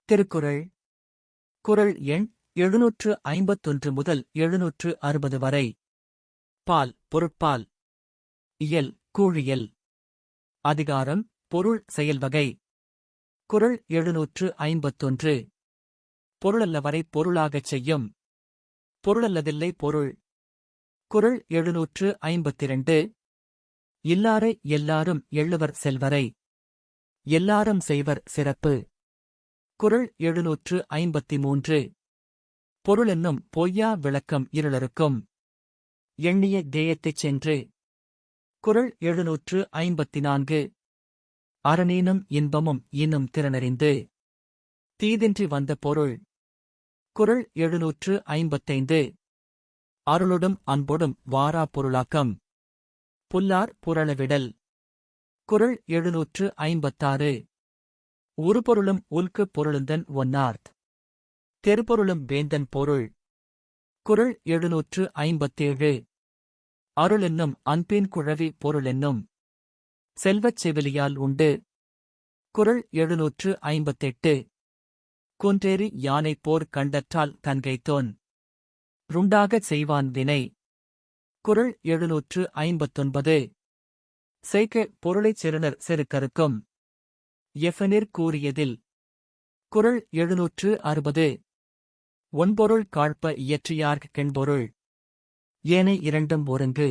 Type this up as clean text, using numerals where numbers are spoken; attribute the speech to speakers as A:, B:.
A: திருக்குறள். குறள் எண் 751 முதல் 760 வரை. பால், பொருட்பால். இயல், கூழியல். அதிகாரம், பொருள் செயல்வகை. குறள் 751. பொருளல்லவரை பொருளாகச் செய்யும். பொருளல்லதில்லை பொருள். குறள் 752. இல்லாரை எல்லாரும் எள்ளுவர் செல்வரை. எல்லாரும் செய்வர் சிறப்பு. குறள் 753. பொருளென்னும் பொய்யா விளக்கம் இருளருக்கும். எண்ணிய தேயத்தைச் சென்று. குறள் 754. அறனீனும் இன்பமும் இன்னும் திறனறிந்து. தீதின்றி வந்த பொருள். குறள் 755. அருளொடும் அன்பொடும் வாரா பொருளாக்கம். புல்லார் புரளவிடல். குறள் 756. உருபொருளும் உல்குப் பொருளுந்தன் ஒன்னார்த். தெருப்பொருளும் வேந்தன் பொருள். குறள் 757. அருளென்னும் அன்பின் குழவி பொருளென்னும். செல்வச் செவிலியால் உண்டு. குறள் 758. குன்றேறி யானை போர் கண்டற்றால் தன்கைத்தோன் ருண்டாகச் செய்வான் வினை. குறள் 759. செய்க பொருளைச் செருணர் செருக்கறுக்கும். எஃபனிர் கூறியதில். குறள் 760. ஒன்பொருள் காழ்ப்ப இயற்றியார்க் கெண்பொருள். ஏனை இரண்டும் ஒருங்கு.